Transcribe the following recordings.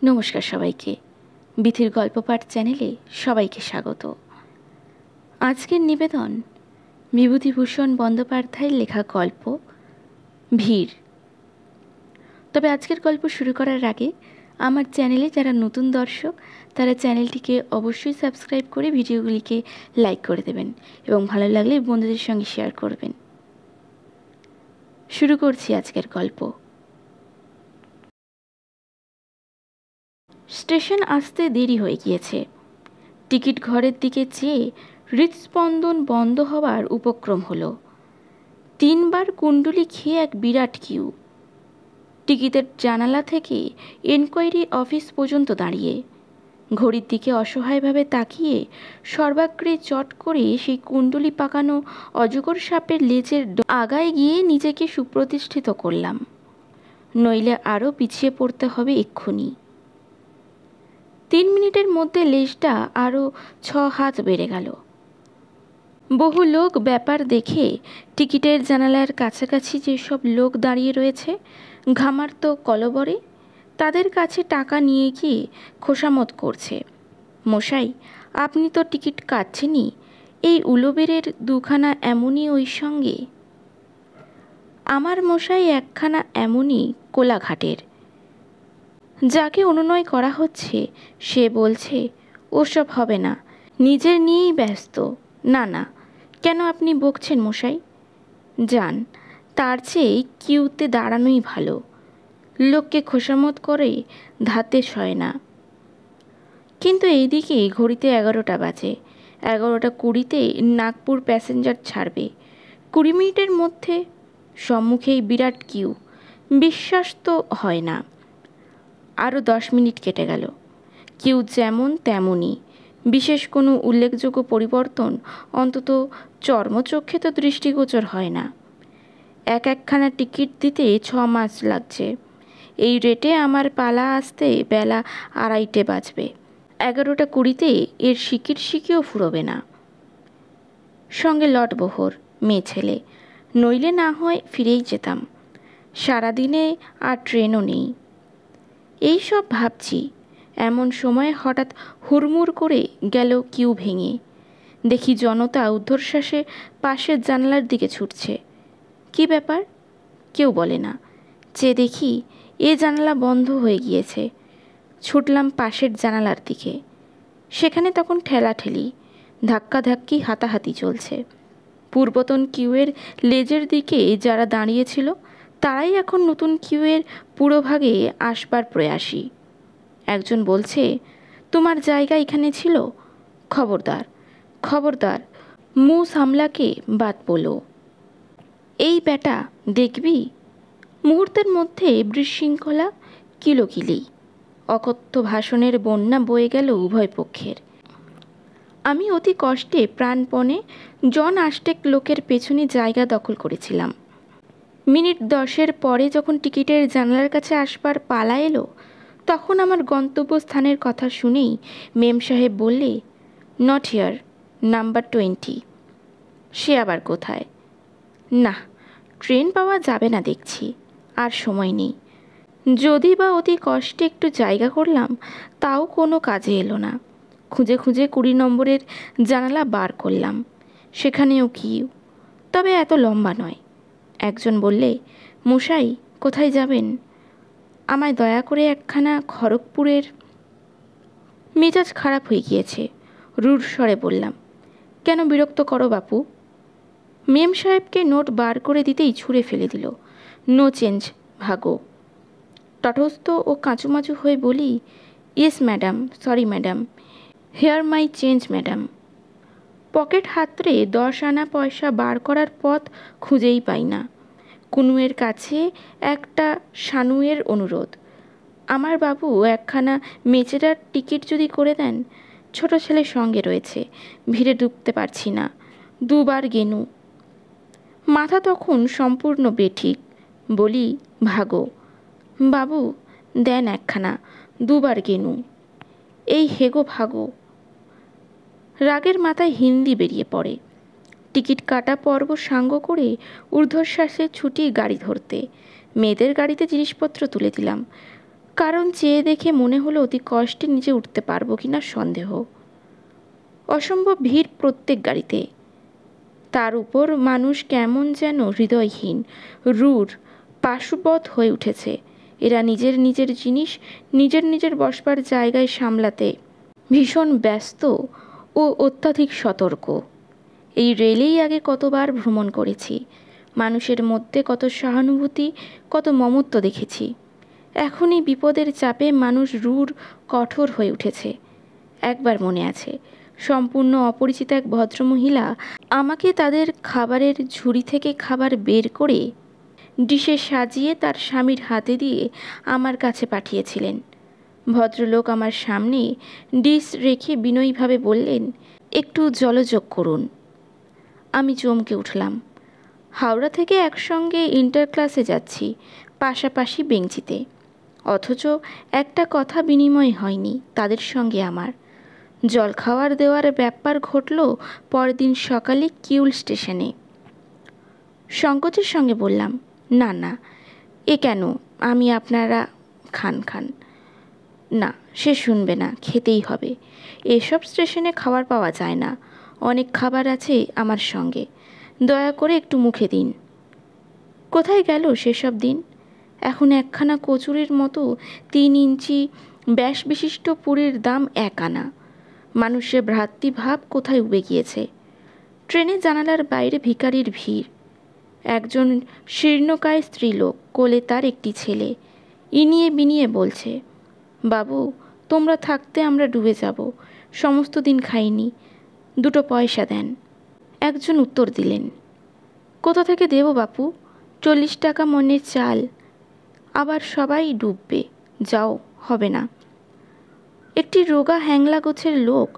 নমস্কার সবাইকে। বিথির গল্প পাঠ চ্যানেলে সবাইকে স্বাগত। আজকের নিবেদন বিভূতিভূষণ বন্দ্যোপাধ্যায়ের লেখা গল্প ভিড়। তবে আজকের গল্প শুরু করার আগে আমার চ্যানেলে যারা নতুন দর্শক তারা চ্যানেলটিকে অবশ্যই সাবস্ক্রাইব করে ভিডিওগুলিকে লাইক করে দেবেন এবং ভালো লাগলে বন্ধুদের সঙ্গে শেয়ার করবেন। শুরু করছি আজকের গল্প। স্টেশন আসতে দেরি হয়ে গিয়েছে। টিকিট ঘরের দিকে চেয়ে হৃৎস্পন্দন বন্ধ হওয়ার উপক্রম হলো। 3 বার কুণ্ডলি খেয়ে এক বিরাট কিউ। টিকিটের জানালা থেকে এনকোয়ারি অফিস পর্যন্ত দাঁড়িয়ে ঘড়ির দিকে অসহায়ভাবে তাকিয়ে সর্বাগ্রে চট করে সেই কুণ্ডলি পাকানো অজগর সাপের লেজের আগায় গিয়ে নিজেকে সুপ্রতিষ্ঠিত করলাম, নইলে আরও পিছিয়ে পড়তে হবে এক্ষুনি। 3 মিনিটের মধ্যে লেজটা আরও 6 হাত বেড়ে গেল। বহু লোক ব্যাপার দেখে টিকিটের জানালার কাছাকাছি যেসব লোক দাঁড়িয়ে রয়েছে ঘামার্ত কলবরে, তাদের কাছে টাকা নিয়ে গিয়ে খোসামত করছে, মশাই আপনি তো টিকিট কাটছেনই, এই উলোবেরের 2খানা এমনই ওই সঙ্গে। আমার মশাই 1খানা এমনই কোলাঘাটের। যাকে অনুনয় করা হচ্ছে সে বলছে ওসব হবে না, নিজের নিয়েই ব্যস্ত। না না, কেন আপনি বকছেন মশাই? যান, তার চেয়ে কিউতে দাঁড়ানোই ভালো। লোককে খোসামত করে ধাতে সয় না। কিন্তু এইদিকে ঘড়িতে 11টা বাজে। 11টা 20-তে নাগপুর প্যাসেঞ্জার ছাড়বে। 20 মিনিটের মধ্যে সম্মুখেই বিরাট কিউ। বিশ্বাস তো হয় না। আরও 10 মিনিট কেটে গেল। কিউ যেমন তেমনই, বিশেষ কোনো উল্লেখযোগ্য পরিবর্তন অন্তত চর্মচক্ষে তো দৃষ্টিগোচর হয় না। একখানা টিকিট দিতে 6 মাস লাগছে। এই রেটে আমার পালা আসতে বেলা 2:30 বাজবে। 11টা 20-তে এর সিকিও ফুরোবে না। সঙ্গে লটবহর মেয়ে ছেলে, নইলে না হয় ফিরেই যেতাম। সারাদিনে আর ট্রেনও নেই। এই সব ভাবছি, এমন সময় হঠাৎ হুড়মুড় করে গেল কিউ ভেঙে। দেখি জনতা ঊর্ধ্বশ্বাসে পাশের জানালার দিকে ছুটছে। কি ব্যাপার? কেউ বলে না। চেয়ে দেখি এ জানালা বন্ধ হয়ে গিয়েছে। ছুটলাম পাশের জানালার দিকে। সেখানে তখন ঠেলাঠেলি, ধাক্কাধাক্কি, হাতাহাতি চলছে। পূর্বতন কিউয়ের লেজের দিকে যারা দাঁড়িয়েছিল তারাই এখন নতুন কিউয়ের পুরোভাগে আসবার প্রয়াসী। একজন বলছে, তোমার জায়গা এখানে ছিল। খবরদার খবরদার, মুখ সামলাকে বাদ বলো। এই বেটা দেখবি। মুহূর্তের মধ্যে বিশৃঙ্খলা, কিলোকিলি, অকথ্য ভাষণের বন্যা বয়ে গেল উভয় পক্ষের। আমি অতি কষ্টে প্রাণপণে জন 8 লোকের পেছনে জায়গা দখল করেছিলাম। মিনিট 10-এর পরে যখন টিকিটের জানালার কাছে আসবার পালা এলো তখন আমার গন্তব্যস্থানের কথা শুনেই মেম সাহেব বললে, নট হিয়ার, নাম্বার 20। সে আবার কোথায়? না, ট্রেন পাওয়া যাবে না দেখছি, আর সময় নেই। যদি বা অতি কষ্টে একটু জায়গা করলাম তাও কোনো কাজে এলো না। খুঁজে খুঁজে 20 নম্বরের জানালা বার করলাম, সেখানেও কিউ, তবে এত লম্বা নয়। একজন বললে, মশাই কোথায় যাবেন? আমায় দয়া করে একখানা খড়গপুরের। মেজাজ খারাপ হয়ে গিয়েছে, রূঢ় স্বরে বললাম, কেন বিরক্ত করো বাপু? মেম সাহেবকে নোট বার করে দিতেই ছুঁড়ে ফেলে দিল, নো চেঞ্জ, ভাগো। তটস্থ ও কাঁচুমাচু হয়ে বলি, yes madam, sorry madam, here my change madam. Pocket হাতড়ে 10 আনা পয়সা বার করার পথ খুঁজেই পাই না। কুনুয়ের কাছে একটা সানুয়ের অনুরোধ, আমার বাবু একখানা মেচেডার টিকিট যদি করে দেন। ছোট ছেলে সঙ্গে রয়েছে, ভিড়ে ঢুকতে পারছি না, 2 বার গেনু। মাথা তখন সম্পূর্ণ বেঠিক। বলি, ভাগো বাবু, দেন একখানা, 2 বার গেনু। এই হেগো ভাগো। রাগের মাথায় হিন্দি বেরিয়ে পড়ে। টিকিট কাটা পর্ব সাঙ্গ করে ঊর্ধ্বশ্বাসে ছুটি গাড়ি ধরতে। মেয়েদের গাড়িতে জিনিসপত্র তুলে দিলাম। কারণ চেয়ে দেখে মনে হলো অতি কষ্টে নিচে উঠতে পারবো কিনা সন্দেহ। অসম্ভব ভিড় প্রত্যেক গাড়িতে। তার উপর মানুষ কেমন যেন হৃদয়হীন, রূঢ়, পাশুবৎ হয়ে উঠেছে। এরা নিজের নিজের জিনিস নিজের নিজের বসবার জায়গায় সামলাতে ভীষণ ব্যস্ত ও অত্যাধিক সতর্ক। এই রেলেই আগে কতবার ভ্রমণ করেছি, মানুষের মধ্যে কত সহানুভূতি, কত মমত্ব দেখেছি। এখনই বিপদের চাপে মানুষ রূঢ়, কঠোর হয়ে উঠেছে। একবার মনে আছে, সম্পূর্ণ অপরিচিত এক ভদ্রমহিলা আমাকে তাদের খাবারের ঝুড়ি থেকে খাবার বের করে ডিশে সাজিয়ে তার স্বামীর হাতে দিয়ে আমার কাছে পাঠিয়েছিলেন। ভদ্রলোক আমার সামনে ডিশ রেখে বিনয়ীভাবে বললেন, একটু জলযোগ করুন। আমি চমকে উঠলাম। হাওড়া থেকে একসঙ্গে ইন্টার ক্লাসে যাচ্ছি, পাশাপাশি বেঞ্চিতে, অথচ একটা কথা বিনিময় হয়নি তাদের সঙ্গে আমার। জল খাওয়ার দেওয়ার ব্যাপার ঘটল পরদিন সকালে কিউল স্টেশনে। সংকোচের সঙ্গে বললাম, না না, এ কেন, আমি আপনারা খান। না, সে শুনবে না, খেতেই হবে। এসব স্টেশনে খাবার পাওয়া যায় না, অনেক খাবার আছে আমার সঙ্গে, দয়া করে একটু মুখে দিন। কোথায় গেল সেসব দিন? এখন একখানা কচুরির মতো 3 ইঞ্চি ব্যাস বিশিষ্ট পুরীর দাম 1 আনা। মানুষের ভ্রাতৃভাব কোথায় উবে গিয়েছে? ট্রেনে জানালার বাইরে ভিখারির ভিড়। একজন শীর্ণকায় স্ত্রীলোক, কোলে তার একটি ছেলে, ইনিয়ে বিনিয়ে বলছে, বাবু, তোমরা থাকতে আমরা ডুবে যাব, সমস্ত দিন খাইনি, 2 পয়সা দেন। একজন উত্তর দিলেন, কোথা থেকে দেব বাপু, 40 টাকা মণের চাল। আবার সবাই ডুববে, যাও, হবে না। একটি রোগা হ্যাংলা গোছের লোক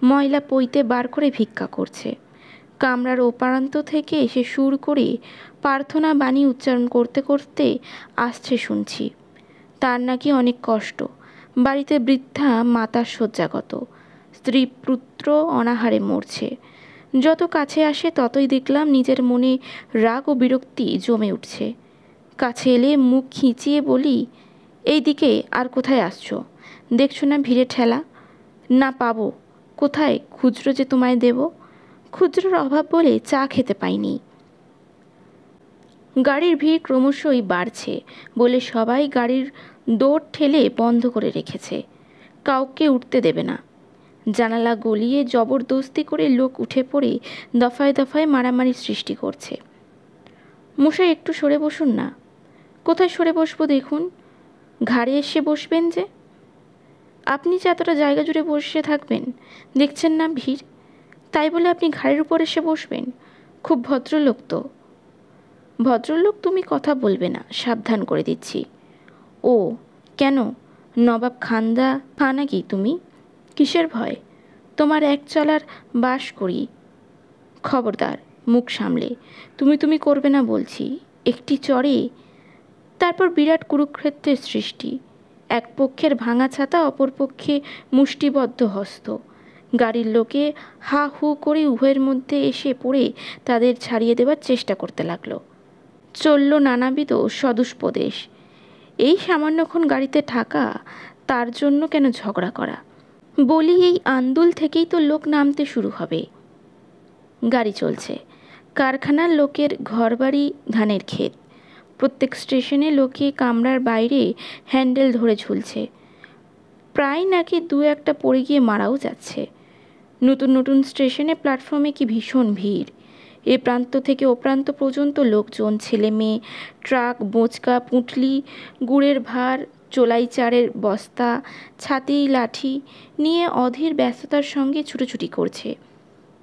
ময়লা পইতে বার করে ভিক্ষা করছে। কামরার ওপারান্ত থেকে এসে সুর করে প্রার্থনা বাণী উচ্চারণ করতে করতে আসছে শুনছি। তার নাকি অনেক কষ্ট, বাড়িতে বৃদ্ধা মাতা শয্যাগত, স্ত্রী পুত্র অনাহারে মরছে। যত কাছে আসে ততই দেখলাম নিজের মনে রাগ ও বিরক্তি জমে উঠছে। কাছে এলে মুখ খিঁচিয়ে বলি, এই দিকে আর কোথায় আসছো? দেখছো না ভিড়ে ঠেলা? না পাবো কোথায় খুচরো যে তোমায় দেব? খুচরোর অভাব বলে চা খেতে পাইনি। গাড়ির ভিড় ক্রমশই বাড়ছে বলে সবাই গাড়ির দৌড় ঠেলে বন্ধ করে রেখেছে, কাউকে উঠতে দেবে না। জানালা গলিয়ে জবরদস্তি করে লোক উঠে পড়ে দফায় দফায় মারামারি সৃষ্টি করছে। মশাই, একটু সরে বসুন না। কোথায় সরে বসবো দেখুন? ঘাড়ে এসে বসবেন যে? আপনি যে এতটা জায়গা জুড়ে বসে থাকবেন, দেখছেন না ভিড়, তাই বলে আপনি ঘাড়ের উপর এসে বসবেন? খুব ভদ্রলোক তো। ভদ্রলোক তুমি কথা বলবে না, সাবধান করে দিচ্ছি। ও কেন, নবাব খান্দা খা নাকি তুমি? কিসের ভয়? তোমার এক চলার বাস করি। খবরদার, মুখ সামলে, তুমি করবে না বলছি। একটি চড়ে তারপর বিরাট কুরুক্ষেত্রের সৃষ্টি। এক পক্ষের ভাঙা ছাতা, অপর পক্ষে মুষ্টিবদ্ধ হস্ত। গাড়ির লোকে হা হু করে উভয়ের মধ্যে এসে পড়ে তাদের ছাড়িয়ে দেবার চেষ্টা করতে লাগলো। চলল নানাবিধ সদুপদেশ। এই সামান্যক্ষণ গাড়িতে থাকা, তার জন্য কেন ঝগড়া করা? বলি, এই আন্দুল থেকেই তো লোক নামতে শুরু হবে। গাড়ি চলছে। কারখানার লোকের ঘরবাড়ি, ধানের ক্ষেত। প্রত্যেক স্টেশনে লোকে কামরার বাইরে হ্যান্ডেল ধরে ঝুলছে। প্রায় নাকি 2-1টা পড়ে গিয়ে মারাও যাচ্ছে। নতুন নতুন স্টেশনে প্ল্যাটফর্মে কি ভীষণ ভিড়। এ প্রান্ত থেকে ও প্রান্ত পর্যন্ত লোকজন, ছেলে মেয়ে, ট্রাক, বোঁচকা, পুঁটলি, গুড়ের ভার, চোলাই চারের বস্তা, ছাতি লাঠি নিয়ে অধীর ব্যস্ততার সঙ্গে ছুটোছুটি করছে।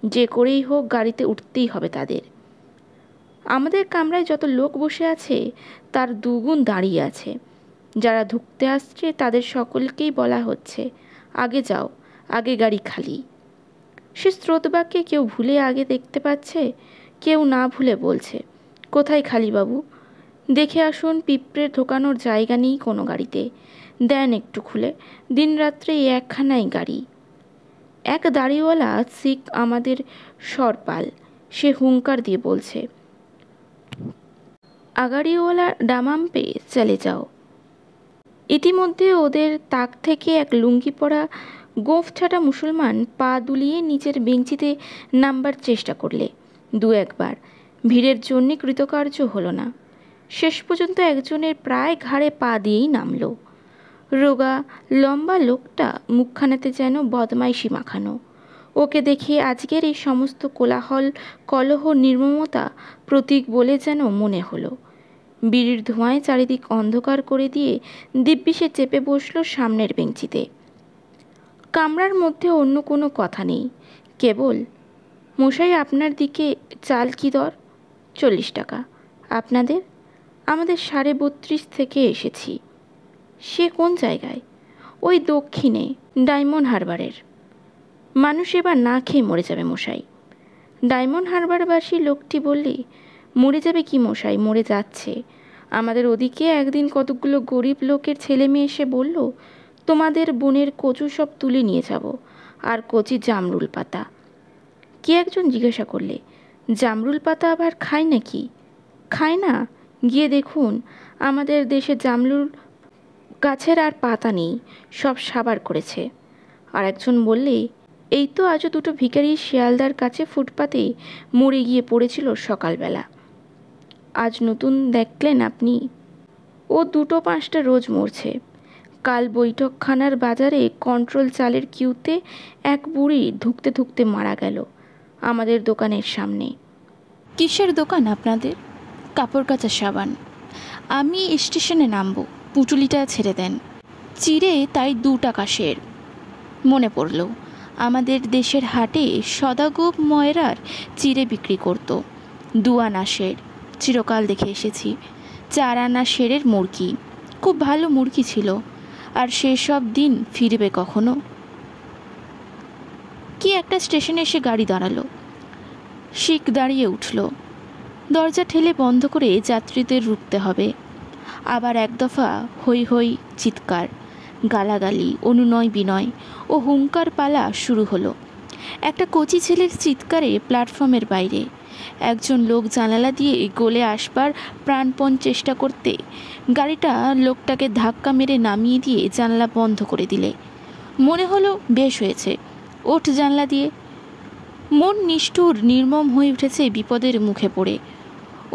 যে করেই হোক গাড়িতে উঠতেই হবে তাদের। আমাদের কামরায় যত লোক বসে আছে তার 2 গুণ দাঁড়িয়ে আছে। যারা ঢুকতে আসছে তাদের সকলকেই বলা হচ্ছে, আগে যাও, আগে গাড়ি খালি। সে স্রোতবাক্যে কেউ ভুলে আগে দেখতে পাচ্ছে, কেউ না ভুলে বলছে, কোথায় খালি বাবু? দেখে আসুন, পিঁপড়ে ঢোকানোর জায়গা নেই কোনো গাড়িতে, দেন একটু খুলে, দিন রাত্রে একখানাই গাড়ি। এক দাড়িওয়ালা শিখ আমাদের সরপাল, সে হুঙ্কার দিয়ে বলছে, আগাড়িওয়ালা ডামাম পে চলে যাও। ইতিমধ্যে ওদের তাক থেকে এক লুঙ্গি পরা গোঁফ ছাটা মুসলমান পা দুলিয়ে নিচের বেঞ্চিতে নামবার চেষ্টা করলে দু একবার, ভিড়ের জন্যে কৃতকার্য হলো না। শেষ পর্যন্ত একজনের প্রায় ঘাড়ে পা দিয়েই নামল। রোগা লম্বা লোকটা মুখখানাতে যেন বদমাইশি মাখানো। ওকে দেখে আজকের এই সমস্ত কোলাহল কলহ নির্মমতা প্রতীক বলে যেন মনে হলো। বিড়ির ধোঁয়ায় চারিদিক অন্ধকার করে দিয়ে দিব্যি সে চেপে বসল সামনের বেঞ্চিতে। কামরার মধ্যে অন্য কোনো কথা নেই, কেবল মশাই আপনার দিকে চাল কি দর? 40 টাকা। আপনাদের? আমাদের 32.5 থেকে এসেছি। সে কোন জায়গায়? ওই দক্ষিণে, ডায়মন্ড হারবারের। মানুষ এবার না খেয়ে মরে যাবে মশাই। ডায়মন্ড হারবারবাসী লোকটি বললে, মরে যাবে কি মশাই, মরে যাচ্ছে। আমাদের ওদিকে একদিন কতগুলো গরিব লোকের ছেলে মেয়ে এসে বলল, তোমাদের বোনের কচু সব তুলে নিয়ে যাব, আর কচি জামরুল পাতা। কে একজন জিজ্ঞাসা করলে, জামরুল পাতা আবার খায় নাকি? খায় না? গিয়ে দেখুন, আমাদের দেশে জামরুল গাছের আর পাতা নেই, সব সাবার করেছে। আর একজন বললে, এই তো আজও দুটো ভিখারি শিয়ালদার কাছে ফুটপাতে মরে গিয়ে পড়েছিল সকালবেলা। আজ নতুন দেখলেন আপনি? ও 2-5টা রোজ মরছে। কাল বৈঠকখানার বাজারে কন্ট্রোল চালের কিউতে এক বুড়ি ধুকতে ধুকতে মারা গেল আমাদের দোকানের সামনে। কিসের দোকান আপনাদের? কাপড় কাচা সাবান। আমি স্টেশনে নামবো, পুটুলিটা ছেড়ে দেন। চিড়ে তাই 2 টাকা সের। মনে পড়ল, আমাদের দেশের হাটে সদাগোপ ময়রার চিড়ে বিক্রি করত 2 আনা সের। চিরকাল দেখে এসেছি। 4 আনা সেরের মুরগি, খুব ভালো মুরগি ছিল। আর সেসব দিন ফিরবে কখনো? কি একটা স্টেশনে এসে গাড়ি দাঁড়ালো। শিখ দাঁড়িয়ে উঠল। দরজা ঠেলে বন্ধ করে যাত্রীদের রুখতে হবে। আবার এক দফা হৈ হৈ চিৎকার, গালাগালি, অনুনয় বিনয় ও হুঙ্কার পালা শুরু হলো। একটা কচি ছেলের চিৎকারে প্ল্যাটফর্মের বাইরে একজন লোক জানালা দিয়ে গলে আসবার প্রাণপণ চেষ্টা করতে গাড়িটা লোকটাকে ধাক্কা মেরে নামিয়ে দিয়ে জানলা বন্ধ করে দিলে। মনে হলো বেশ হয়েছে, ওঠ জানলা দিয়ে। মন নিষ্ঠুর নির্মম হয়ে উঠেছে বিপদের মুখে পড়ে।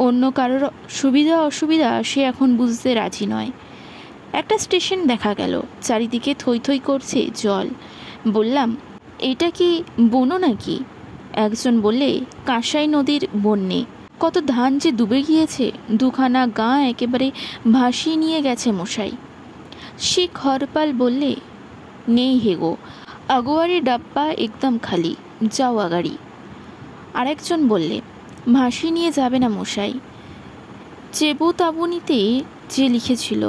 অন্য কারোর সুবিধা অসুবিধা সে এখন বুঝতে রাজি নয়। একটা স্টেশন দেখা গেল, চারিদিকে থই থই করছে জল। বললাম, এটা কি বনো নাকি? একজন বললে, কাঁসাই নদীর বন্যে কত ধান যে ডুবে গিয়েছে, 2খানা গাঁ একেবারে ভাসিয়ে নিয়ে গেছে মশাই। শিখ হরপাল বললে, নেই হেগো, আগুয়ারি ডাব্বা একদম খালি, যাও আগাড়ি। আরেকজন বললে, ভাসিয়ে নিয়ে যাবে না মশাই, চেবুতাবুনিতে যে লিখেছিল।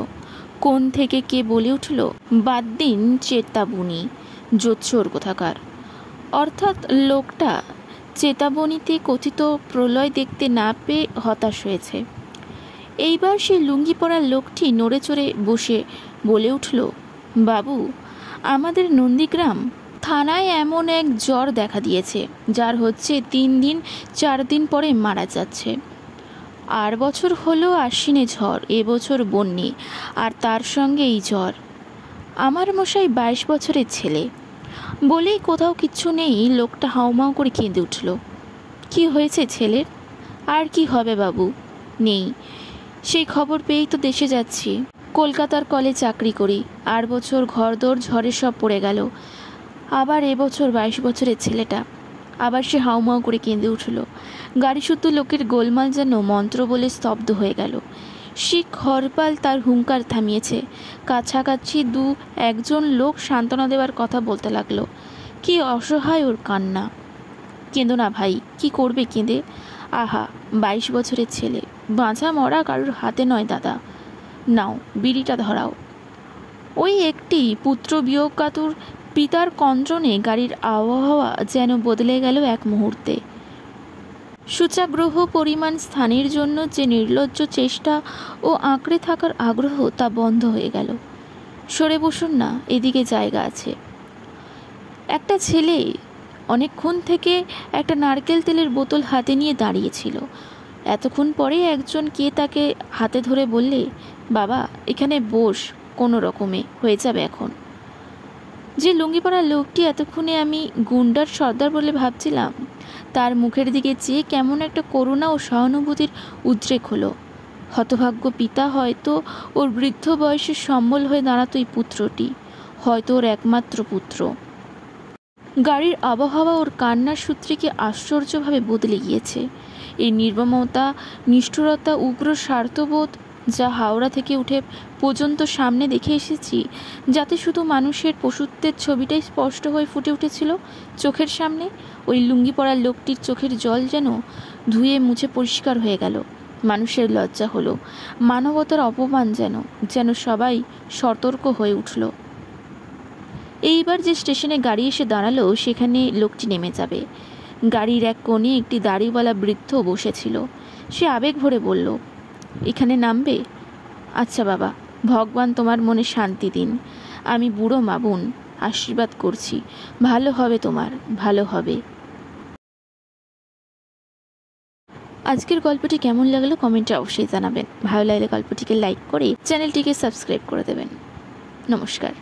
কোন থেকে কে বলে উঠল, বাদ দিন চেতাবুনি, জোচ্চোর কোথাকার। অর্থাৎ লোকটা চেতাবনীতে কথিত প্রলয় দেখতে না পেয়ে হতাশ হয়েছে। এইবার সেই লুঙ্গি পরা লোকটি নড়ে চড়ে বসে বলে উঠল, বাবু, আমাদের নন্দীগ্রাম থানায় এমন এক জ্বর দেখা দিয়েছে, যার হচ্ছে 3 দিন 4 দিন পরে মারা যাচ্ছে। আর বছর হলো আশ্বিনে ঝড়, এবছর বন্যে, আর তার সঙ্গে এই জ্বর। আমার মশাই 22 বছরের ছেলে। বলেই কোথাও কিচ্ছু নেই, লোকটা হাউমাউ করে কেঁদে উঠল। কি হয়েছে ছেলের? আর কি হবে বাবু, নেই। সেই খবর পেয়েই তো দেশে যাচ্ছি। কলকাতার কলে চাকরি করি। আর বছর ঘরদোর ঝড়ে সব পড়ে গেল। আবার এবছর 22 বছরের ছেলেটা। আবার সে হাউমাউ করে কেঁদে উঠল। গাড়ি শুদ্ধ লোকের গোলমাল যেন মন্ত্র বলে স্তব্ধ হয়ে গেল। শিখ হরপাল তার হুঙ্কার থামিয়েছে। কাছাকাছি 2-1জন লোক সান্ত্বনা দেওয়ার কথা বলতে লাগলো। কি অসহায় ওর কান্না! কেঁদো না ভাই, কি করবে কেঁদে? আহা, 22 বছরের ছেলে, বাঁচা মরা কারোর হাতে নয় দাদা। নাও বিড়িটা ধরাও। ওই একটি পুত্র বিয়োগকাতুর পিতার কঞ্চনে গাড়ির আবহাওয়া যেন বদলে গেল এক মুহূর্তে। সূচাগ্রহ পরিমাণ স্থানের জন্য যে নির্লজ্জ চেষ্টা ও আঁকড়ে থাকার আগ্রহ, তা বন্ধ হয়ে গেল। সরে বসুন না, এদিকে জায়গা আছে। একটা ছেলে অনেকক্ষণ থেকে একটা নারকেল তেলের বোতল হাতে নিয়ে দাঁড়িয়েছিল। এতক্ষণ পরে একজন কে তাকে হাতে ধরে বললে, বাবা, এখানে বস, কোনো রকমে হয়ে যাবে এখন। যে লুঙ্গি পরা লোকটি এতক্ষণে আমি গুন্ডার সর্দার বলে ভাবছিলাম, তার মুখের দিকে চেয়ে কেমন একটা করুণা ও সহানুভূতির উদ্রেক হলো। হতভাগ্য পিতা হয়তো ওর বৃদ্ধ বয়সে সম্বল হয়ে দাঁড়াতো এই পুত্রটি, হয়তো ওর একমাত্র পুত্র। গাড়ির আবহাওয়া ওর কান্নার সূত্রকে আশ্চর্যভাবে বদলে গিয়েছে। এই নির্মমতা, নিষ্ঠুরতা, উগ্র স্বার্থবোধ যা হাওড়া থেকে উঠে পর্যন্ত সামনে দেখে এসেছি, যাতে শুধু মানুষের পশুত্বের ছবিটাই স্পষ্ট হয়ে ফুটে উঠেছিল চোখের সামনে, ওই লুঙ্গি পরা লোকটির চোখের জল যেন ধুয়ে মুছে পরিষ্কার হয়ে গেল। মানুষের লজ্জা হলো, মানবতার অপমান যেন সবাই সতর্ক হয়ে উঠল। এইবার যে স্টেশনে গাড়ি এসে দাঁড়ালো সেখানে লোকটি নেমে যাবে। গাড়ির এক কোণে একটি দাড়িওয়ালা বৃদ্ধ বসেছিল। সে আবেগ ভরে বলল, এখানে নামবে? আচ্ছা বাবা, ভগবান তোমার মনে শান্তি দিন। আমি বুড়ো মা বোন, আশীর্বাদ করছি, ভালো হবে তোমার, ভালো হবে। আজকের গল্পটি কেমন লাগলো কমেন্টে অবশ্যই জানাবেন। ভালো লাগলে গল্পটিকে লাইক করে চ্যানেলটিকে সাবস্ক্রাইব করে দেবেন। নমস্কার।